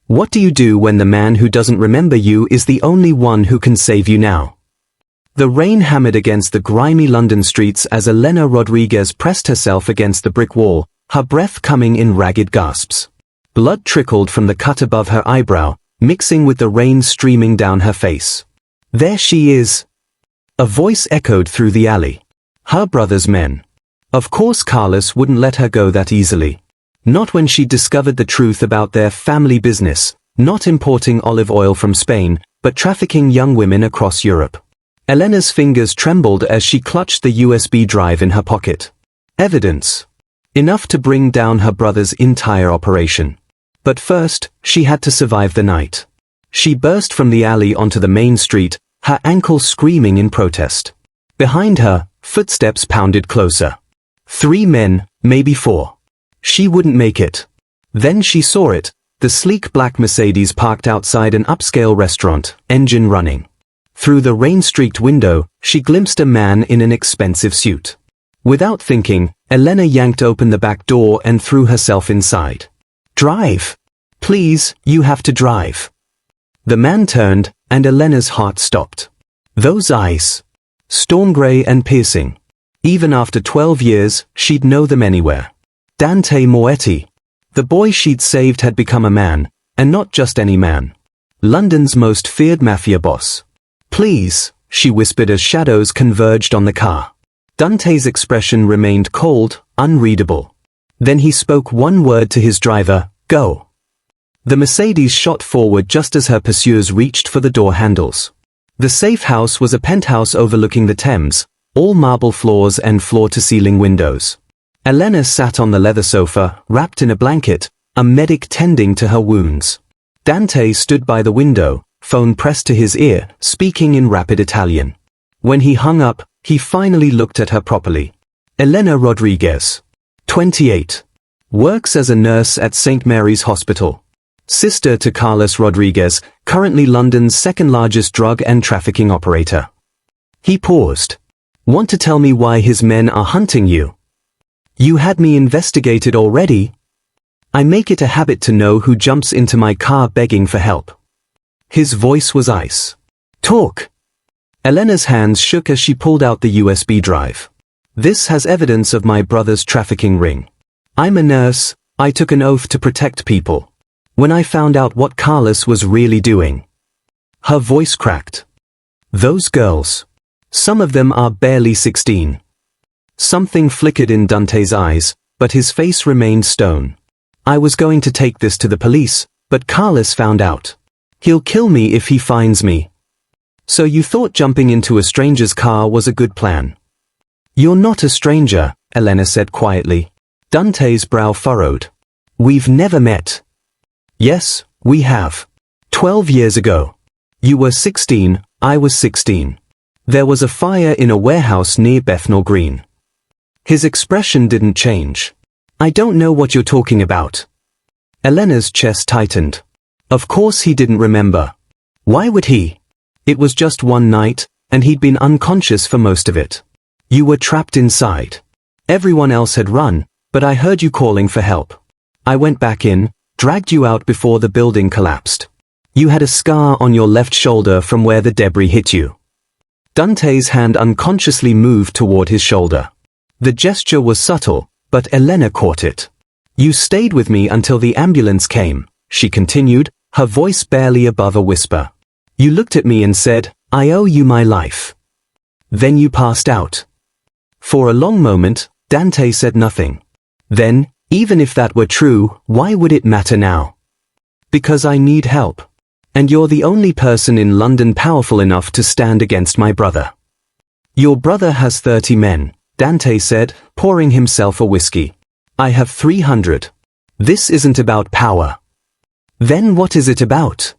What do you do when the man who doesn't remember you is the only one who can save you now? The rain hammered against the grimy London streets as Elena Rodriguez pressed herself against the brick wall, her breath coming in ragged gasps. Blood trickled from the cut above her eyebrow, mixing with the rain streaming down her face. There she is. A voice echoed through the alley. Her brother's men. Of course Carlos wouldn't let her go that easily. Not when she discovered the truth about their family business, not importing olive oil from Spain, but trafficking young women across Europe. Elena's fingers trembled as she clutched the USB drive in her pocket. Evidence. Enough to bring down her brother's entire operation. But first, she had to survive the night. She burst from the alley onto the main street, her ankles screaming in protest. Behind her, footsteps pounded closer. 3 men, maybe 4. She wouldn't make it. Then she saw it, the sleek black Mercedes parked outside an upscale restaurant, engine running. Through the rain-streaked window, she glimpsed a man in an expensive suit. Without thinking, Elena yanked open the back door and threw herself inside. Drive! Please, you have to drive. The man turned, and Elena's heart stopped. Those eyes. Storm grey and piercing. Even after 12 years, she'd know them anywhere. Dante Moetti. The boy she'd saved had become a man, and not just any man. London's most feared mafia boss. Please, she whispered as shadows converged on the car. Dante's expression remained cold, unreadable. Then he spoke one word to his driver, go. The Mercedes shot forward just as her pursuers reached for the door handles. The safe house was a penthouse overlooking the Thames, all marble floors and floor-to-ceiling windows. Elena sat on the leather sofa, wrapped in a blanket, a medic tending to her wounds. Dante stood by the window, phone pressed to his ear, speaking in rapid Italian. When he hung up, he finally looked at her properly. Elena Rodriguez. 28. Works as a nurse at St. Mary's Hospital. Sister to Carlos Rodriguez, currently London's second-largest drug and trafficking operator. He paused. Want to tell me why his men are hunting you? You had me investigated already. I make it a habit to know who jumps into my car begging for help. His voice was ice. Talk. Elena's hands shook as she pulled out the USB drive. This has evidence of my brother's trafficking ring. I'm a nurse, I took an oath to protect people. When I found out what Carlos was really doing. Her voice cracked. Those girls. Some of them are barely 16. Something flickered in Dante's eyes, but his face remained stone. I was going to take this to the police, but Carlos found out. He'll kill me if he finds me. So you thought jumping into a stranger's car was a good plan? You're not a stranger, Elena said quietly. Dante's brow furrowed. We've never met. Yes, we have. 12 years ago. You were 16, I was 16. There was a fire in a warehouse near Bethnal Green. His expression didn't change. I don't know what you're talking about. Elena's chest tightened. Of course he didn't remember. Why would he? It was just one night, and he'd been unconscious for most of it. You were trapped inside. Everyone else had run, but I heard you calling for help. I went back in, dragged you out before the building collapsed. You had a scar on your left shoulder from where the debris hit you. Dante's hand unconsciously moved toward his shoulder. The gesture was subtle, but Elena caught it. You stayed with me until the ambulance came, she continued, her voice barely above a whisper. You looked at me and said, I owe you my life. Then you passed out. For a long moment, Dante said nothing. Then, even if that were true, why would it matter now? Because I need help. And you're the only person in London powerful enough to stand against my brother. Your brother has 30 men, Dante said, pouring himself a whiskey. I have 300. This isn't about power. Then what is it about?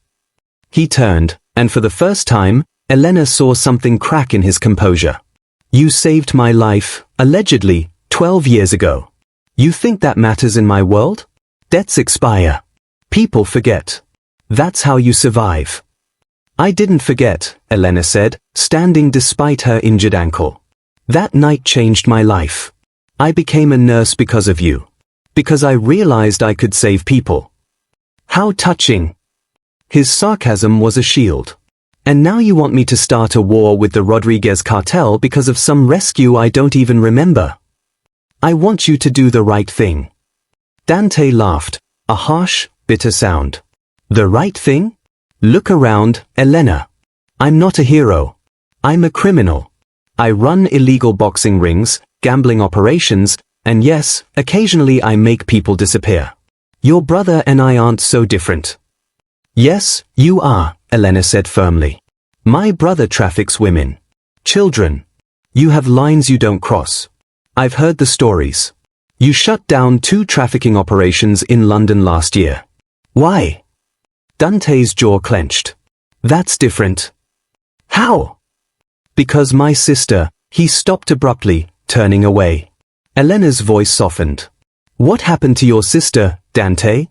He turned, and for the first time, Elena saw something crack in his composure. You saved my life, allegedly, 12 years ago. You think that matters in my world? Debts expire. People forget. That's how you survive. I didn't forget, Elena said, standing despite her injured ankle. That night changed my life. I became a nurse because of you. Because I realized I could save people. How touching, His sarcasm was a shield. And now you want me to start a war with the Rodriguez cartel because of some rescue I don't even remember? I want you to do the right thing. Dante laughed, a harsh, bitter sound. The right thing? Look around, Elena. I'm not a hero. I'm a criminal. I run illegal boxing rings, gambling operations, and yes, occasionally I make people disappear. Your brother and I aren't so different. Yes, you are, Elena said firmly. My brother traffics women. Children. You have lines you don't cross. I've heard the stories. You shut down 2 trafficking operations in London last year. Why? Dante's jaw clenched. That's different. How? Because my sister, he stopped abruptly, turning away. Elena's voice softened. What happened to your sister, Dante?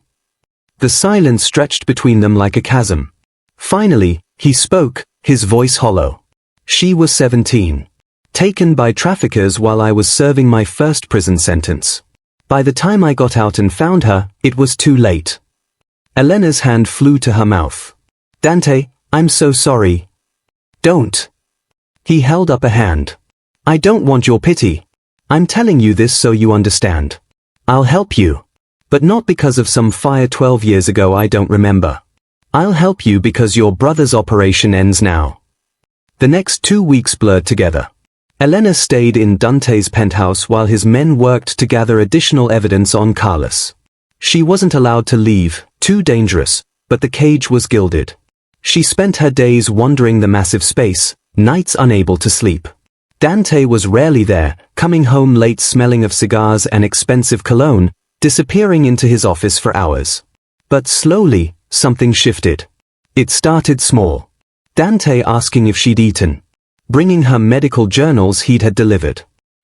The silence stretched between them like a chasm. Finally, he spoke, his voice hollow. She was 17. Taken by traffickers while I was serving my first prison sentence. By the time I got out and found her, it was too late. Elena's hand flew to her mouth. Dante, I'm so sorry. Don't. He held up a hand. I don't want your pity. I'm telling you this so you understand. I'll help you. But not because of some fire 12 years ago I don't remember. I'll help you because your brother's operation ends now. The next 2 weeks blurred together. Elena stayed in Dante's penthouse while his men worked to gather additional evidence on Carlos. She wasn't allowed to leave, too dangerous, but the cage was gilded. She spent her days wandering the massive space, nights unable to sleep. Dante was rarely there, coming home late smelling of cigars and expensive cologne, disappearing into his office for hours. But slowly, something shifted. It started small. Dante asking if she'd eaten. Bringing her medical journals he'd had delivered.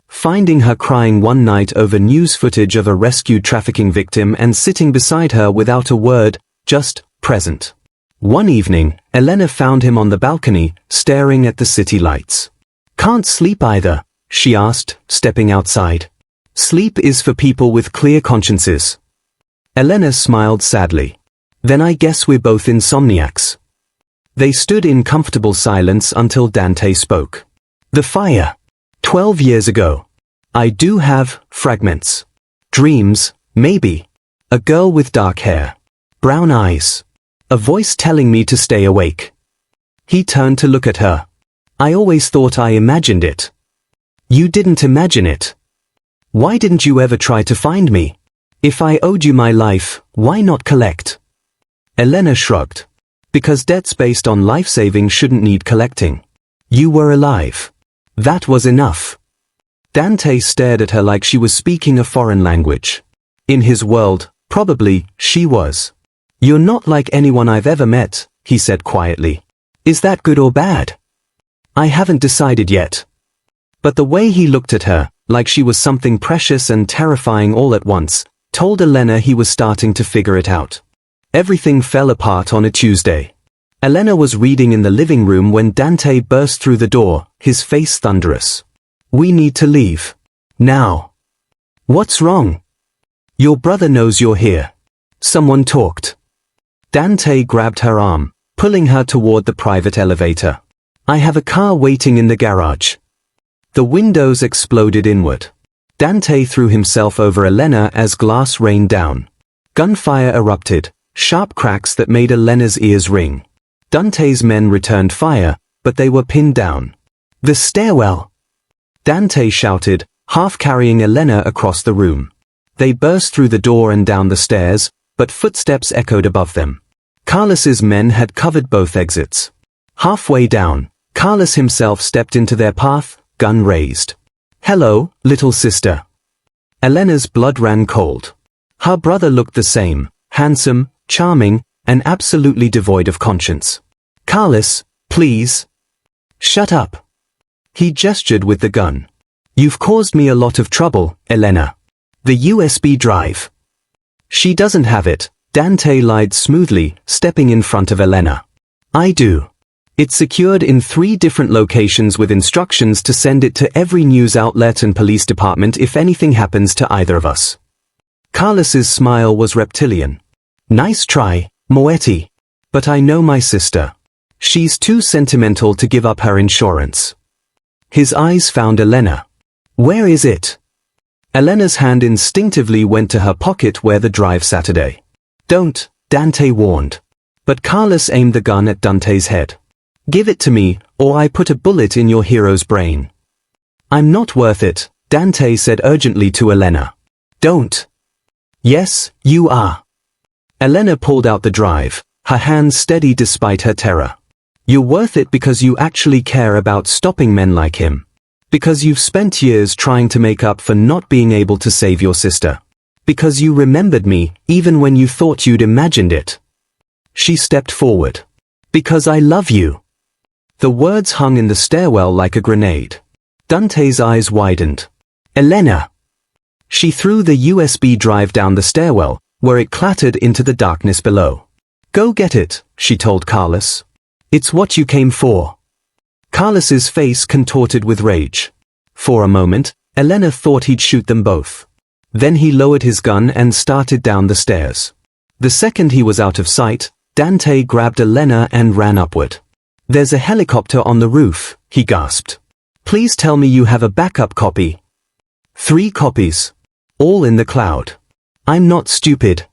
Finding her crying one night over news footage of a rescued trafficking victim and sitting beside her without a word, just present. One evening, Elena found him on the balcony, staring at the city lights. Can't sleep either, she asked, stepping outside. Sleep is for people with clear consciences. Elena smiled sadly. Then I guess we're both insomniacs. They stood in comfortable silence until Dante spoke. The fire. 12 years ago. I do have fragments. Dreams, maybe. A girl with dark hair. Brown eyes. A voice telling me to stay awake. He turned to look at her. I always thought I imagined it. You didn't imagine it. Why didn't you ever try to find me? If I owed you my life, why not collect? Elena shrugged. Because debts based on life-saving shouldn't need collecting. You were alive. That was enough. Dante stared at her like she was speaking a foreign language. In his world, probably, she was. You're not like anyone I've ever met, he said quietly. Is that good or bad? I haven't decided yet. But the way he looked at her, like she was something precious and terrifying all at once, told Elena he was starting to figure it out. Everything fell apart on a Tuesday. Elena was reading in the living room when Dante burst through the door, his face thunderous. We need to leave. Now. What's wrong? Your brother knows you're here. Someone talked. Dante grabbed her arm, pulling her toward the private elevator. I have a car waiting in the garage. The windows exploded inward. Dante threw himself over Elena as glass rained down. Gunfire erupted, sharp cracks that made Elena's ears ring. Dante's men returned fire, but they were pinned down. The stairwell! Dante shouted, half carrying Elena across the room. They burst through the door and down the stairs, but footsteps echoed above them. Carlos's men had covered both exits. Halfway down, Carlos himself stepped into their path, gun raised. Hello, little sister. Elena's blood ran cold. Her brother looked the same, handsome, charming, and absolutely devoid of conscience. Carlos, please. Shut up. He gestured with the gun. You've caused me a lot of trouble, Elena. The USB drive. She doesn't have it, Dante lied smoothly, stepping in front of Elena. I do. It's secured in 3 different locations with instructions to send it to every news outlet and police department if anything happens to either of us. Carlos's smile was reptilian. Nice try, Moetti. But I know my sister. She's too sentimental to give up her insurance. His eyes found Elena. Where is it? Elena's hand instinctively went to her pocket where the drive Saturday. Don't, Dante warned. But Carlos aimed the gun at Dante's head. Give it to me, or I put a bullet in your hero's brain. I'm not worth it, Dante said urgently to Elena. Don't. Yes, you are. Elena pulled out the drive, her hands steady despite her terror. You're worth it because you actually care about stopping men like him. Because you've spent years trying to make up for not being able to save your sister. Because you remembered me, even when you thought you'd imagined it. She stepped forward. Because I love you. The words hung in the stairwell like a grenade. Dante's eyes widened. Elena! She threw the USB drive down the stairwell, where it clattered into the darkness below. Go get it, she told Carlos. It's what you came for. Carlos's face contorted with rage. For a moment, Elena thought he'd shoot them both. Then he lowered his gun and started down the stairs. The second he was out of sight, Dante grabbed Elena and ran upward. There's a helicopter on the roof, he gasped. Please tell me you have a backup copy. 3 copies. All in the cloud. I'm not stupid.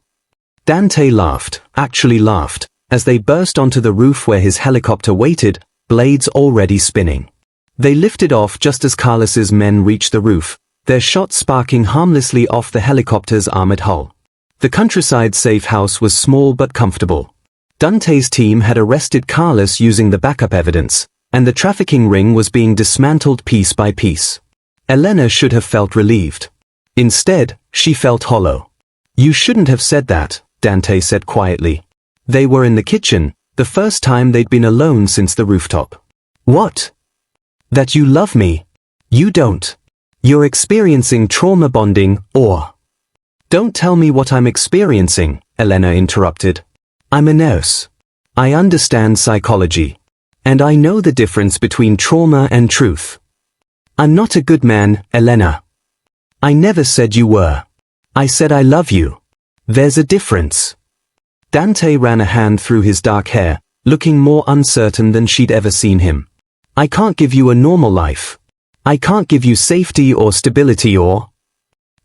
Dante laughed, actually laughed, as they burst onto the roof where his helicopter waited, blades already spinning. They lifted off just as Carlos's men reached the roof, their shots sparking harmlessly off the helicopter's armored hull. The countryside safe house was small but comfortable. Dante's team had arrested Carlos using the backup evidence, and the trafficking ring was being dismantled piece by piece. Elena should have felt relieved. Instead, she felt hollow. You shouldn't have said that, Dante said quietly. They were in the kitchen, the first time they'd been alone since the rooftop. What? That you love me? You don't. You're experiencing trauma bonding, or... Don't tell me what I'm experiencing, Elena interrupted. I'm a nurse. I understand psychology. And I know the difference between trauma and truth. I'm not a good man, Elena. I never said you were. I said I love you. There's a difference. Dante ran a hand through his dark hair, looking more uncertain than she'd ever seen him. I can't give you a normal life. I can't give you safety or stability or...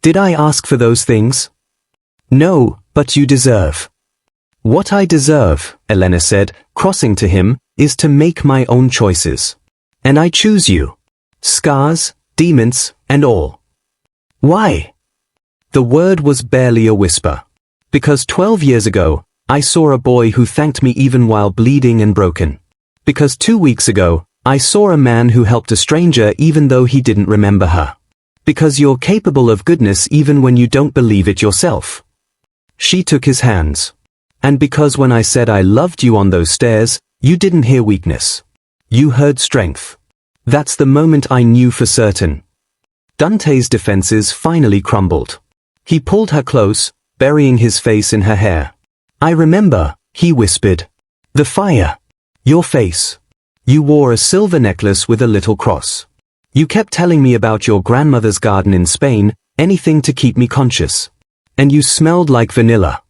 Did I ask for those things? No, but you deserve. What I deserve, Elena said, crossing to him, is to make my own choices. And I choose you. Scars, demons, and all. Why? The word was barely a whisper. Because 12 years ago, I saw a boy who thanked me even while bleeding and broken. Because 2 weeks ago, I saw a man who helped a stranger even though he didn't remember her. Because you're capable of goodness even when you don't believe it yourself. She took his hands. And because when I said I loved you on those stairs, you didn't hear weakness. You heard strength. That's the moment I knew for certain. Dante's defenses finally crumbled. He pulled her close, burying his face in her hair. I remember, he whispered. The fire. Your face. You wore a silver necklace with a little cross. You kept telling me about your grandmother's garden in Spain, anything to keep me conscious. And you smelled like vanilla.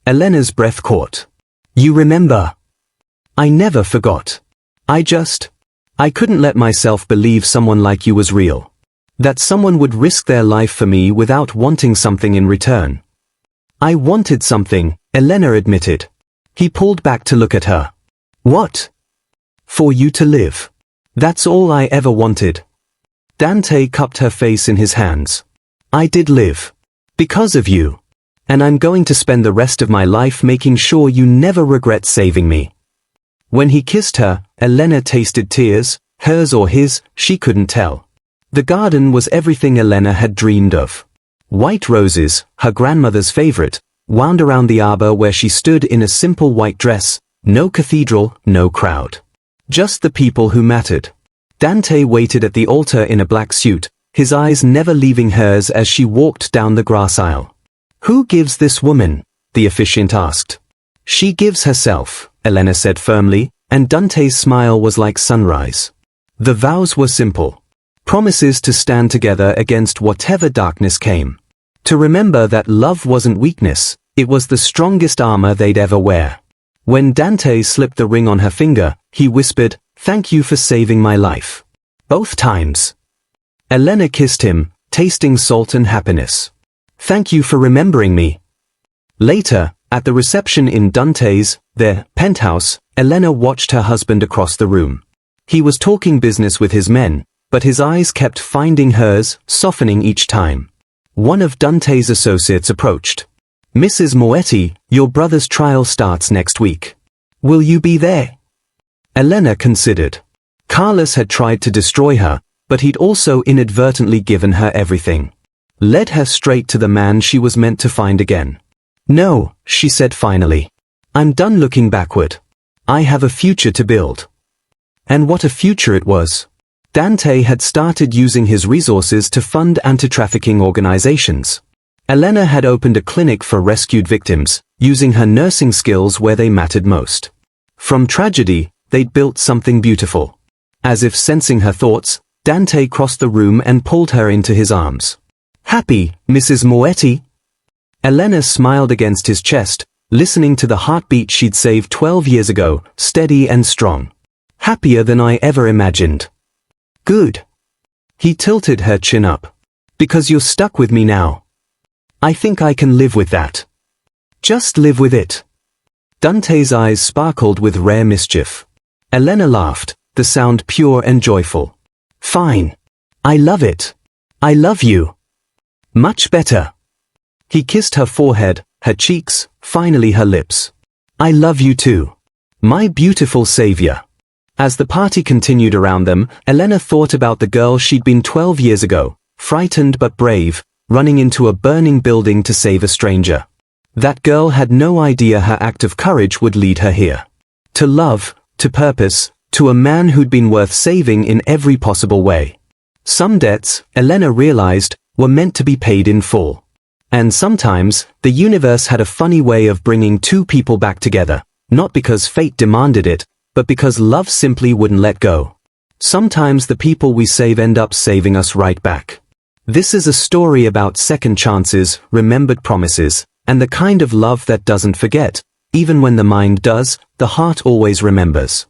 Elena's breath caught. You remember? I never forgot. I couldn't let myself believe someone like you was real. That someone would risk their life for me without wanting something in return. I wanted something, Elena admitted. He pulled back to look at her. What? For you to live. That's all I ever wanted. Dante cupped her face in his hands. I did live. Because of you. And I'm going to spend the rest of my life making sure you never regret saving me. When he kissed her, Elena tasted tears, hers or his, she couldn't tell. The garden was everything Elena had dreamed of. White roses, her grandmother's favorite, wound around the arbor where she stood in a simple white dress, no cathedral, no crowd. Just the people who mattered. Dante waited at the altar in a black suit, his eyes never leaving hers as she walked down the grass aisle. Who gives this woman? The officiant asked. She gives herself, Elena said firmly, and Dante's smile was like sunrise. The vows were simple. Promises to stand together against whatever darkness came. To remember that love wasn't weakness, it was the strongest armor they'd ever wear. When Dante slipped the ring on her finger, he whispered, "Thank you for saving my life." Both times. Elena kissed him, tasting salt and happiness. "Thank you for remembering me." Later, at the reception in their penthouse, Elena watched her husband across the room. He was talking business with his men, but his eyes kept finding hers, softening each time. One of Dante's associates approached. "Mrs. Moetti, your brother's trial starts next week. Will you be there?" Elena considered. Carlos had tried to destroy her, but he'd also inadvertently given her everything. Led her straight to the man she was meant to find again. "No," she said finally. "I'm done looking backward. I have a future to build." And what a future it was. Dante had started using his resources to fund anti-trafficking organizations. Elena had opened a clinic for rescued victims, using her nursing skills where they mattered most. From tragedy, they'd built something beautiful. As if sensing her thoughts, Dante crossed the room and pulled her into his arms. "Happy, Mrs. Moetti?" Elena smiled against his chest, listening to the heartbeat she'd saved 12 years ago, steady and strong. "Happier than I ever imagined." "Good." He tilted her chin up. "Because you're stuck with me now. I think I can live with that." "Just live with it." Dante's eyes sparkled with rare mischief. Elena laughed, the sound pure and joyful. "Fine. I love it. I love you. Much better." He kissed her forehead, her cheeks, finally her lips. "I love you too. My beautiful savior." As the party continued around them, Elena thought about the girl she'd been 12 years ago, frightened but brave, running into a burning building to save a stranger. That girl had no idea her act of courage would lead her here. To love, to purpose, to a man who'd been worth saving in every possible way. Some debts, Elena realized, were meant to be paid in full. And sometimes, the universe had a funny way of bringing two people back together, not because fate demanded it, but because love simply wouldn't let go. Sometimes the people we save end up saving us right back. This is a story about second chances, remembered promises, and the kind of love that doesn't forget. Even when the mind does, the heart always remembers.